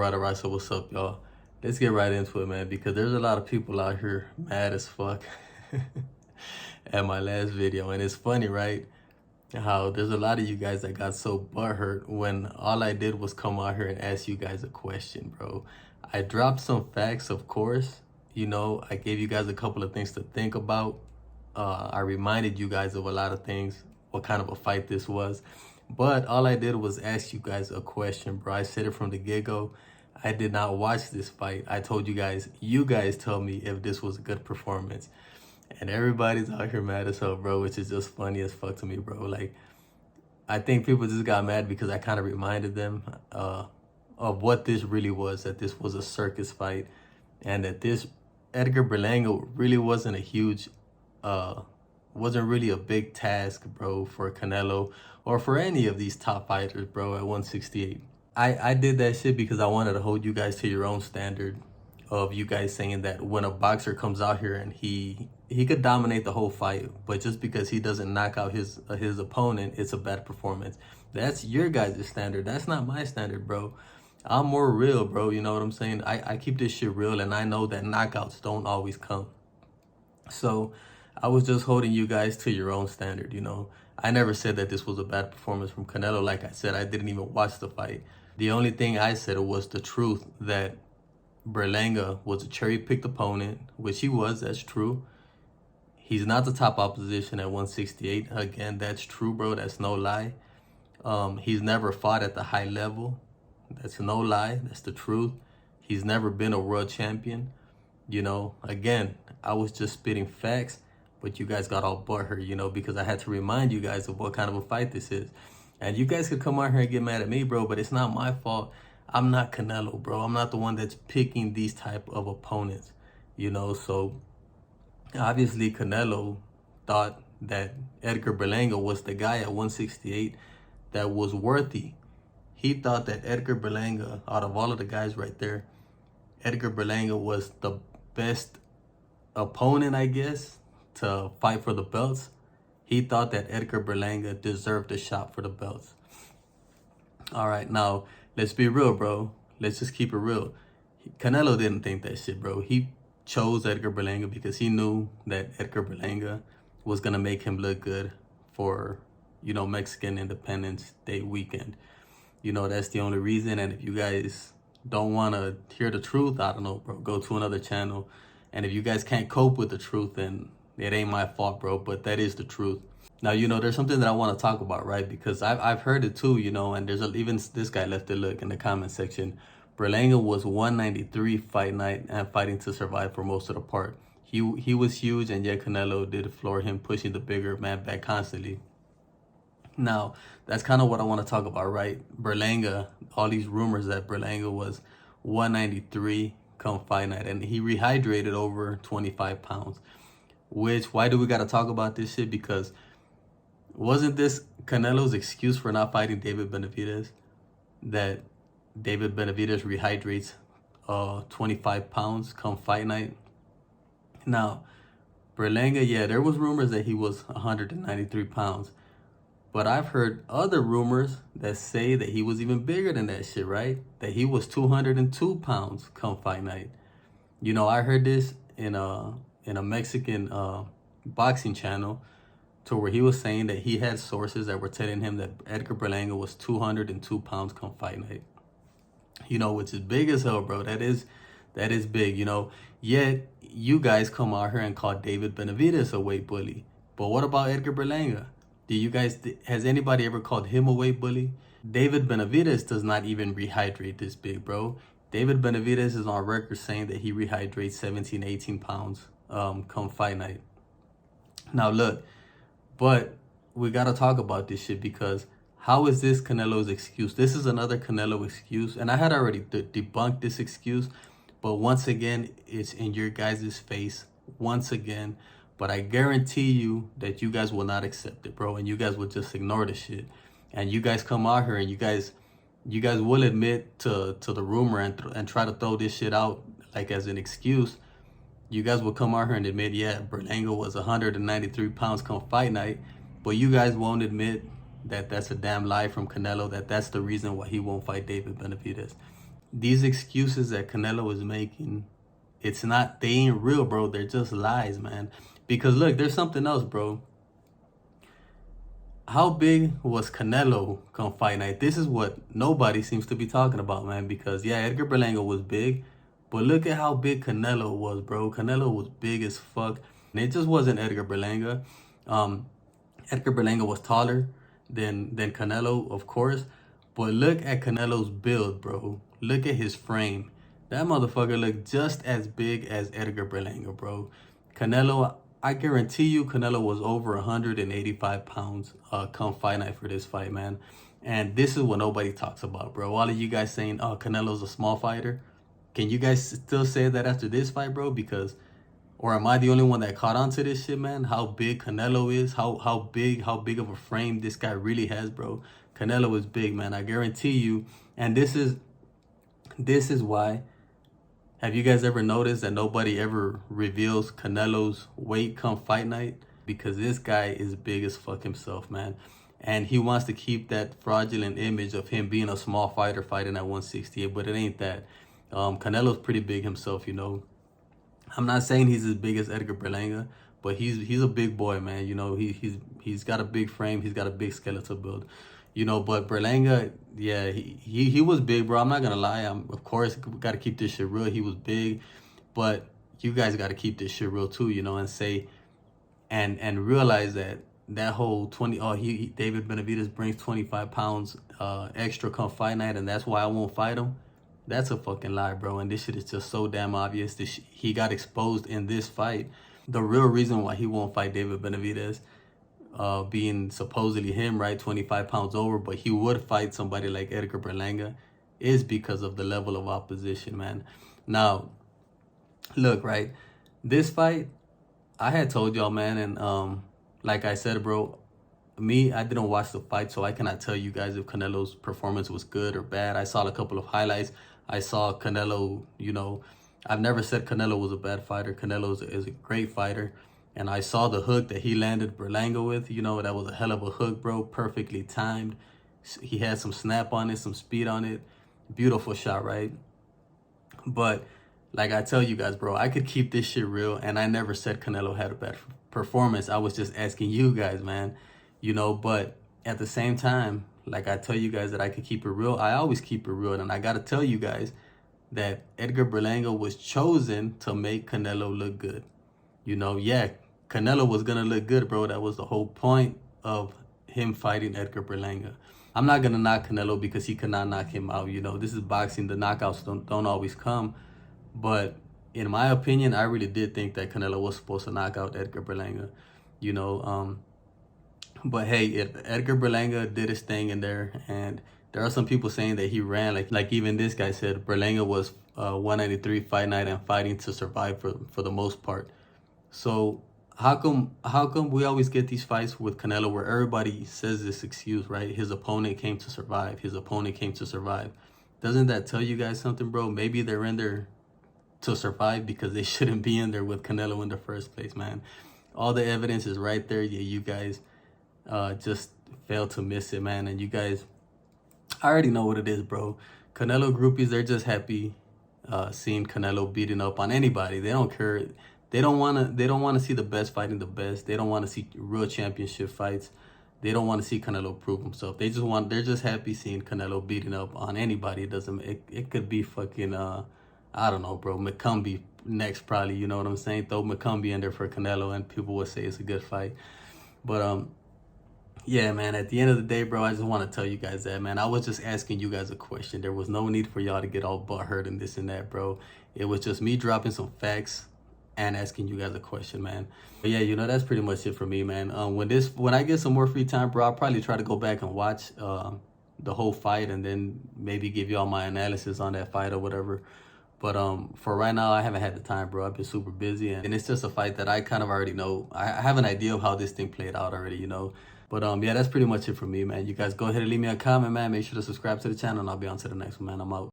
Alright, so what's up, y'all? Let's get right into it, man, because there's a lot of people out here mad as fuck at my last video. And it's funny, right? How there's a lot of you guys that got so butthurt when all I did was come out here and ask you guys a question, bro. I dropped some facts, of course. I gave you guys a couple of things to think about. I reminded you guys of a lot of things, what kind of a fight this was. But all I did was ask you guys a question, bro. I said it from the get-go. I did not watch this fight. I told you guys tell me if this was a good performance. And everybody's out here mad as hell, bro, which is just funny as fuck to me, bro. Like, I think people just got mad because I kind of reminded them of what this really was, that this was a circus fight, and that this Edgar Berlanga really wasn't really a big task, bro, for Canelo or for any of these top fighters, bro, at 168. I did that shit because I wanted to hold you guys to your own standard of you guys saying that when a boxer comes out here and he could dominate the whole fight, but just because he doesn't knock out his opponent, it's a bad performance. That's your guys' standard. That's not my standard, bro. I'm more real, bro. You know what I'm saying? I keep this shit real, and I know that knockouts don't always come. So I was just holding you guys to your own standard, I never said that this was a bad performance from Canelo. Like I said, I didn't even watch the fight. The only thing I said was the truth, that Berlanga was a cherry-picked opponent, which he was, that's true. He's not the top opposition at 168. Again, that's true, bro. That's no lie. He's never fought at the high level. That's no lie. That's the truth. He's never been a world champion. Again, I was just spitting facts, but you guys got all butthurt, because I had to remind you guys of what kind of a fight this is. And you guys could come out here and get mad at me, bro, but it's not my fault. I'm not Canelo, bro. I'm not the one that's picking these type of opponents, So obviously Canelo thought that Edgar Berlanga was the guy at 168 that was worthy. He thought that Edgar Berlanga, out of all of the guys right there, Edgar Berlanga was the best opponent, I guess, to fight for the belts. He thought that Edgar Berlanga deserved a shot for the belts. All right, now, let's be real, bro. Let's just keep it real. Canelo didn't think that shit, bro. He chose Edgar Berlanga because he knew that Edgar Berlanga was going to make him look good for, Mexican Independence Day weekend. That's the only reason. And if you guys don't want to hear the truth, I don't know, bro, go to another channel. And if you guys can't cope with the truth, then it ain't my fault, bro, but that is the truth. Now, there's something that I want to talk about, right? Because I've heard it too, and there's even this guy left a look in the comment section. Berlanga was 193 fight night and fighting to survive for most of the part. He was huge, and yet Canelo did floor him, pushing the bigger man back constantly. Now, that's kind of what I want to talk about, right? Berlanga, all these rumors that Berlanga was 193 come fight night, and he rehydrated over 25 pounds. Why do we got to talk about this shit? Because wasn't this Canelo's excuse for not fighting David Benavidez? That David Benavidez rehydrates 25 pounds come fight night. Now, Berlanga, yeah, there was rumors that he was 193 pounds. But I've heard other rumors that say that he was even bigger than that shit, right? That he was 202 pounds come fight night. I heard this in a Mexican boxing channel, to where he was saying that he had sources that were telling him that Edgar Berlanga was 202 pounds come fight night. Which is big as hell, bro. That is big, Yet you guys come out here and call David Benavidez a weight bully. But what about Edgar Berlanga? Has anybody ever called him a weight bully? David Benavidez does not even rehydrate this big, bro. David Benavidez is on record saying that he rehydrates 17, 18 pounds come fight night. Now look, but we got to talk about this shit, because how is this Canelo's excuse? This is another Canelo excuse, and I had already debunked this excuse, but once again, it's in your guys' face once again. But I guarantee you that you guys will not accept it, bro, and you guys will just ignore the shit. And you guys come out here and you guys will admit to the rumor and try to throw this shit out like as an excuse. You guys will come out here and admit, yeah, Berlanga was 193 pounds come fight night, but you guys won't admit that that's a damn lie from Canelo, that's the reason why he won't fight David Benavidez. these excuses that Canelo is making, they ain't real, bro. They're just lies, man. Because look, there's something else, bro. How big was Canelo come fight night? This is what nobody seems to be talking about, man. Because yeah, Edgar Berlanga was big, but look at how big Canelo was, bro. Canelo was big as fuck. And it just wasn't Edgar Berlanga. Um, Edgar Berlanga was taller than Canelo, of course. But look at Canelo's build, bro. Look at his frame. That motherfucker looked just as big as Edgar Berlanga, bro. Canelo, I guarantee you Canelo was over 185 pounds come fight night for this fight, man. And this is what nobody talks about, bro. All of you guys saying, oh, Canelo's a small fighter. Can you guys still say that after this fight, bro? Because, or am I the only one that caught on to this shit, man? How big Canelo is, how big of a frame this guy really has, bro. Canelo is big, man. I guarantee you. And this is why. Have you guys ever noticed that nobody ever reveals Canelo's weight come fight night? Because this guy is big as fuck himself, man. And he wants to keep that fraudulent image of him being a small fighter fighting at 168, but it ain't that. Canelo's pretty big himself, you know. I'm not saying he's as big as Edgar Berlanga, but he's a big boy, man. You know, he's got a big frame, he's got a big skeletal build. You know, but Berlanga, yeah, he was big, bro. I'm not gonna lie. Of course got to keep this shit real. He was big, but you guys got to keep this shit real too, you know, and say and realize that whole 20. Oh, David Benavidez brings 25 pounds extra come fight night, and that's why I won't fight him. That's a fucking lie, bro. And this shit is just so damn obvious. He got exposed in this fight. The real reason why he won't fight David Benavidez, being supposedly him, right, 25 pounds over, but he would fight somebody like Edgar Berlanga, is because of the level of opposition, man. Now, look, right, this fight, I had told y'all, man, and like I said, bro, I didn't watch the fight, so I cannot tell you guys if Canelo's performance was good or bad. I saw a couple of highlights. I saw Canelo, you know, I've never said Canelo was a bad fighter. Canelo is a great fighter. And I saw the hook that he landed Berlanga with. You know, that was a hell of a hook, bro. Perfectly timed. He had some snap on it, some speed on it. Beautiful shot, right? But like I tell you guys, bro, I could keep this shit real. And I never said Canelo had a bad performance. I was just asking you guys, man. You know, but at the same time, like I tell you guys that I could keep it real, I always keep it real. And I got to tell you guys that Edgar Berlanga was chosen to make Canelo look good. You know, yeah, Canelo was going to look good, bro. That was the whole point of him fighting Edgar Berlanga. I'm not going to knock Canelo because he could not knock him out. You know, this is boxing. The knockouts don't always come. But in my opinion, I really did think that Canelo was supposed to knock out Edgar Berlanga. You know, but hey, Edgar Berlanga did his thing in there, and there are some people saying that he ran, like even this guy said Berlanga was 193 fight night and fighting to survive for the most part. So how come we always get these fights with Canelo where everybody says this excuse, right? His opponent came to survive. His opponent came to survive. Doesn't that tell you guys something, bro? Maybe they're in there to survive because they shouldn't be in there with Canelo in the first place, man. All the evidence is right there. Yeah, you guys just failed to miss it, man. And you guys, I already know what it is, bro. Canelo groupies, they're just happy seeing Canelo beating up on anybody. They don't care. They don't wanna see the best fighting the best. They don't want to see real championship fights. They don't want to see Canelo prove himself. They're just happy seeing Canelo beating up on anybody. It could be fucking I don't know, bro, McCumbee next probably, you know what I'm saying? Throw McCumbee in there for Canelo and people would say it's a good fight. But yeah, man, at the end of the day, bro, I just want to tell you guys that, man. I was just asking you guys a question. There was no need for y'all to get all butthurt and this and that, bro. It was just me dropping some facts and asking you guys a question, man. But yeah, you know, that's pretty much it for me, man. When I get some more free time, bro, I'll probably try to go back and watch the whole fight and then maybe give y'all my analysis on that fight or whatever. But for right now, I haven't had the time, bro. I've been super busy, and it's just a fight that I kind of already know. I have an idea of how this thing played out already, you know. But yeah, that's pretty much it for me, man. You guys go ahead and leave me a comment, man. Make sure to subscribe to the channel, and I'll be on to the next one, man. I'm out.